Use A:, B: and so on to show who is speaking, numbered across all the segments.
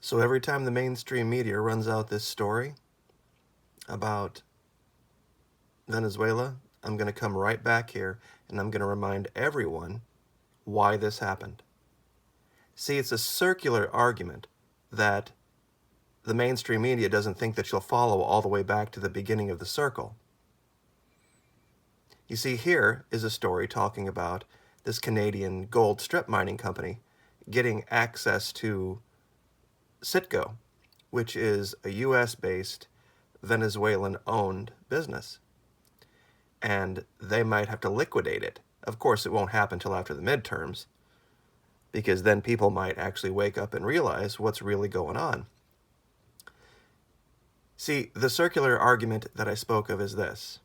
A: So every time the mainstream media runs out this story about Venezuela, I'm going to come right back here and I'm going to remind everyone why this happened. See, it's a circular argument that the mainstream media doesn't think that you'll follow all the way back to the beginning of the circle. You see, here is a story talking about this Canadian gold strip mining company getting access to Citgo, which is a US-based, Venezuelan-owned business. And they might have to liquidate it. Of course, it won't happen until after the midterms, because then people might actually wake up and realize what's really going on. See, the circular argument that I spoke of is this.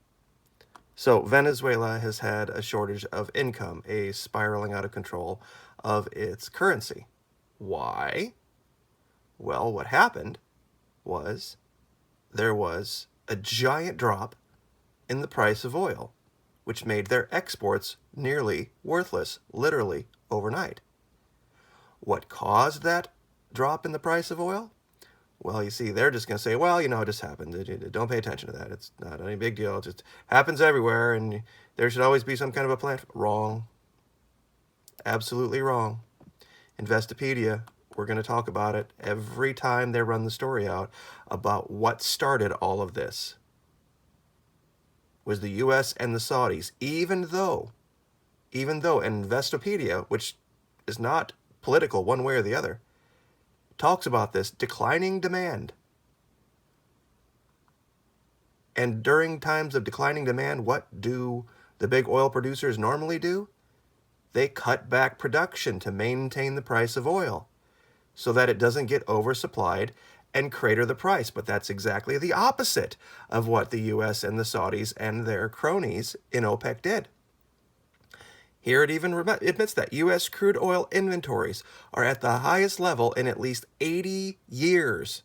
A: So Venezuela has had a shortage of income, a spiraling out of control of its currency. Why? Well, what happened was there was a giant drop in the price of oil, which made their exports nearly worthless, literally overnight. What caused that drop in the price of oil? Well, you see, they're just going to say, well, it just happened. Don't pay attention to that. It's not any big deal. It just happens everywhere, and there should always be some kind of a plan. Wrong. Absolutely wrong. Investopedia, we're going to talk about it every time they run the story out about what started all of this. Was the U.S. and the Saudis, even though Investopedia, which is not political one way or the other, talks about this declining demand. And during times of declining demand, what do the big oil producers normally do? They cut back production to maintain the price of oil so that it doesn't get oversupplied and crater the price. But that's exactly the opposite of what the U.S. and the Saudis and their cronies in OPEC did. Here it even admits that U.S. crude oil inventories are at the highest level in at least 80 years.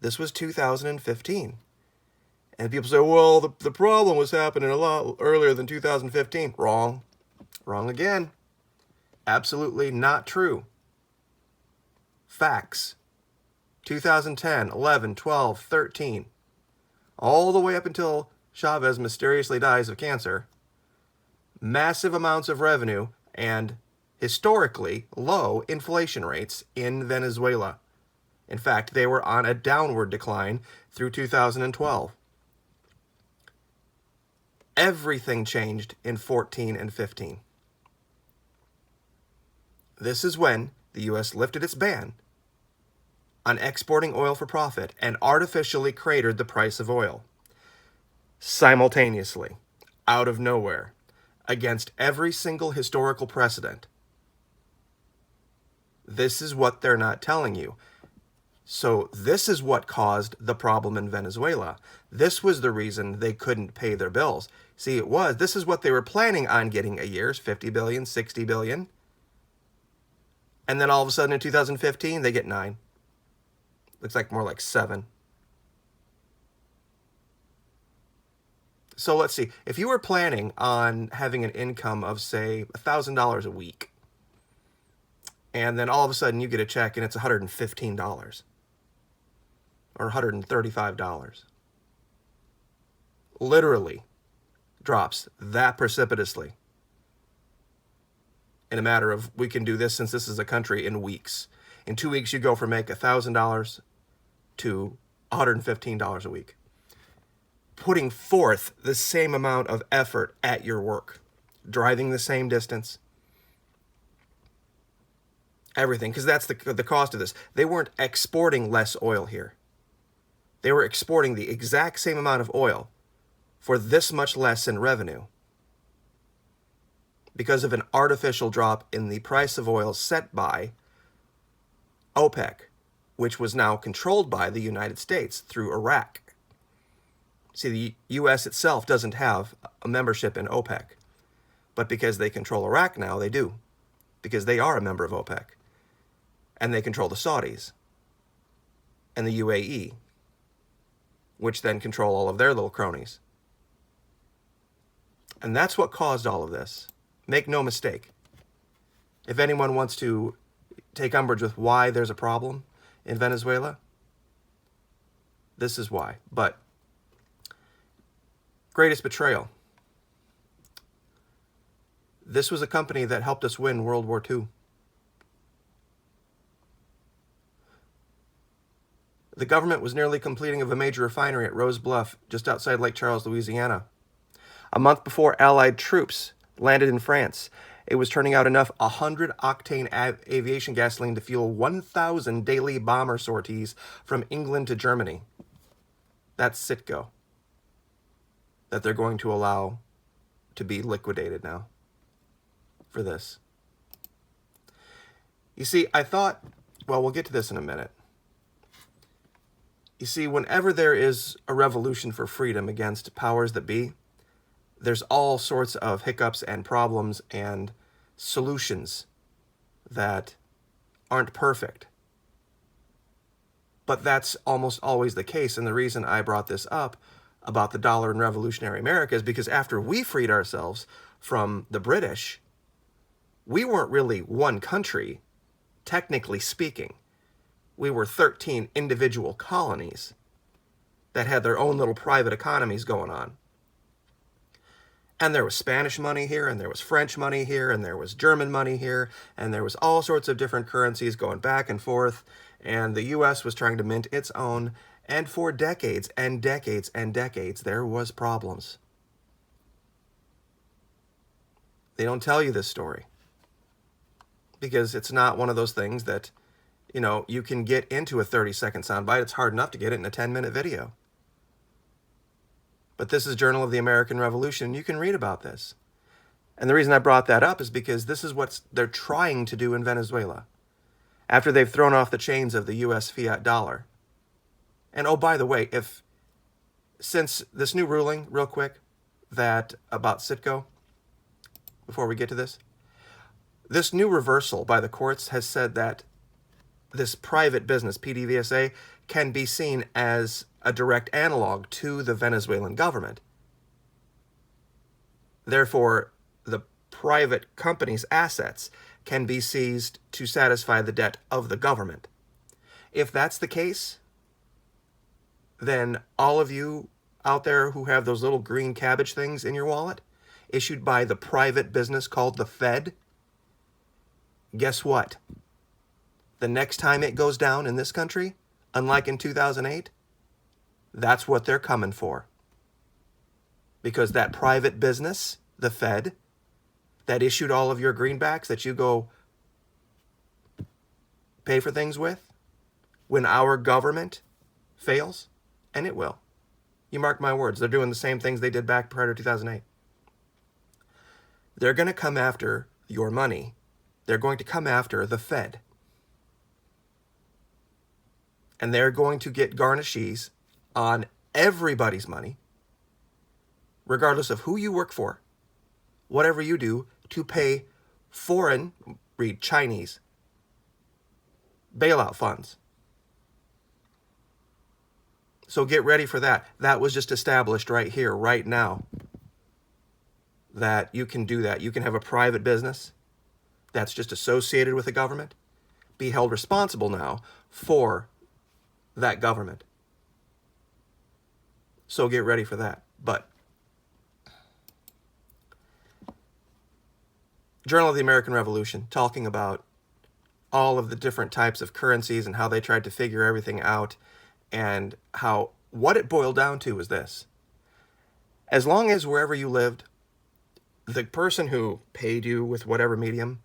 A: This was 2015. And people say, well, the problem was happening a lot earlier than 2015. Wrong. Wrong again. Absolutely not true. Facts. 2010, 11, 12, 13. All the way up until Chavez mysteriously dies of cancer. Massive amounts of revenue and historically low inflation rates in Venezuela. In fact, they were on a downward decline through 2012. Everything changed in 14 and 15. This is when the U.S. lifted its ban on exporting oil for profit and artificially cratered the price of oil. Simultaneously, out of nowhere, against every single historical precedent. This is what they're not telling you. So this is what caused the problem in Venezuela. This was the reason they couldn't pay their bills. See, this is what they were planning on getting a year, 50 billion, 60 billion. And then all of a sudden in 2015, they get 9. Looks like more like 7. So let's see, if you were planning on having an income of, say, $1,000 a week, and then all of a sudden you get a check and it's $115 or $135, literally drops that precipitously in a matter of, we can do this since this is a country, in weeks. In 2 weeks, you go from make $1,000 to $115 a week. Putting forth the same amount of effort at your work, driving the same distance, everything, because that's the cost of this. They weren't exporting less oil here. They were exporting the exact same amount of oil for this much less in revenue because of an artificial drop in the price of oil set by OPEC, which was now controlled by the United States through Iraq. See, the U.S. itself doesn't have a membership in OPEC, but because they control Iraq now, they do, because they are a member of OPEC, and they control the Saudis and the UAE, which then control all of their little cronies. And that's what caused all of this. Make no mistake. If anyone wants to take umbrage with why there's a problem, in Venezuela? This is why. But greatest betrayal. This was a company that helped us win World War II. The government was nearly completing of a major refinery at Rose Bluff, just outside Lake Charles, Louisiana. A month before Allied troops landed in France, it was turning out enough 100-octane aviation gasoline to fuel 1,000 daily bomber sorties from England to Germany. That's Citgo that they're going to allow to be liquidated now for this. You see, I thought, well, we'll get to this in a minute. You see, whenever there is a revolution for freedom against powers that be, there's all sorts of hiccups and problems and solutions that aren't perfect. But that's almost always the case, and the reason I brought this up about the dollar in revolutionary America is because after we freed ourselves from the British, we weren't really one country, technically speaking. We were 13 individual colonies that had their own little private economies going on. And there was Spanish money here, and there was French money here, and there was German money here, and there was all sorts of different currencies going back and forth, and the U.S. was trying to mint its own, and for decades and decades and decades, there was problems. They don't tell you this story because it's not one of those things that, you can get into a 30-second soundbite. It's hard enough to get it in a 10-minute video. But this is Journal of the American Revolution, and you can read about this. And the reason I brought that up is because this is what they're trying to do in Venezuela after they've thrown off the chains of the U.S. fiat dollar. And oh, by the way, since this new ruling, real quick, that about Citgo, before we get to this new reversal by the courts has said that this private business, PDVSA, can be seen as a direct analog to the Venezuelan government. Therefore, the private company's assets can be seized to satisfy the debt of the government. If that's the case, then all of you out there who have those little green cabbage things in your wallet, issued by the private business called the Fed, guess what? The next time it goes down in this country, unlike in 2008, that's what they're coming for. Because that private business, the Fed, that issued all of your greenbacks that you go pay for things with, when our government fails, and it will. You mark my words, they're doing the same things they did back prior to 2008. They're going to come after your money. They're going to come after the Fed. And they're going to get garnishes on everybody's money, regardless of who you work for, whatever you do, to pay foreign, read Chinese, bailout funds. So get ready for that. That was just established right here, right now, that you can do that. You can have a private business that's just associated with the government, be held responsible now for that government. So get ready for that. But Journal of the American Revolution, talking about all of the different types of currencies and how they tried to figure everything out, and how what it boiled down to was this. As long as wherever you lived, the person who paid you with whatever medium,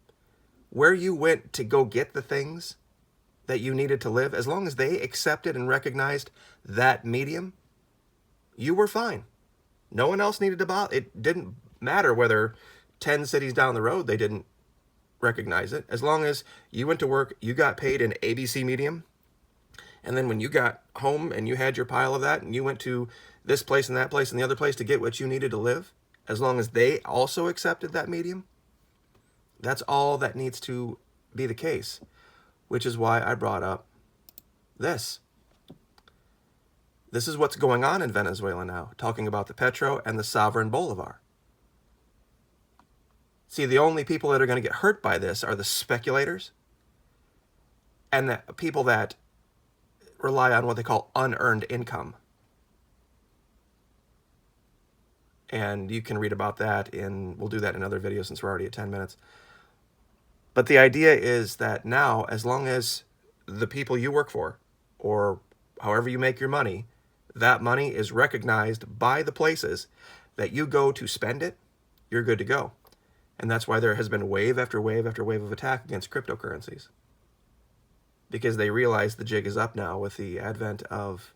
A: where you went to go get the things that you needed to live, as long as they accepted and recognized that medium, you were fine. No one else needed to buy it. It didn't matter whether 10 cities down the road they didn't recognize it. As long as you went to work, you got paid in ABC medium, and then when you got home and you had your pile of that and you went to this place and that place and the other place to get what you needed to live, as long as they also accepted that medium, that's all that needs to be the case. Which is why I brought up this. This is what's going on in Venezuela now, talking about the Petro and the sovereign Bolivar. See, the only people that are going to get hurt by this are the speculators and the people that rely on what they call unearned income. And you can read about that we'll do that in another video since we're already at 10 minutes. But the idea is that now, as long as the people you work for, or however you make your money, that money is recognized by the places that you go to spend it, you're good to go. And that's why there has been wave after wave after wave of attack against cryptocurrencies. Because they realize the jig is up now with the advent of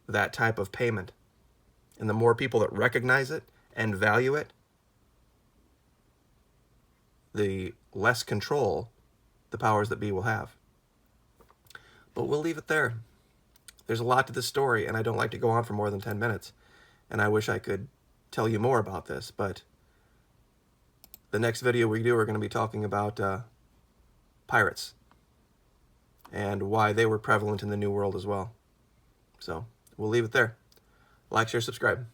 A: that type of payment. And the more people that recognize it and value it, the less control the powers that be will have. But we'll leave it there. There's a lot to this story, and I don't like to go on for more than 10 minutes. And I wish I could tell you more about this, but the next video we do, we're going to be talking about pirates and why they were prevalent in the New World as well. So we'll leave it there. Like, share, subscribe.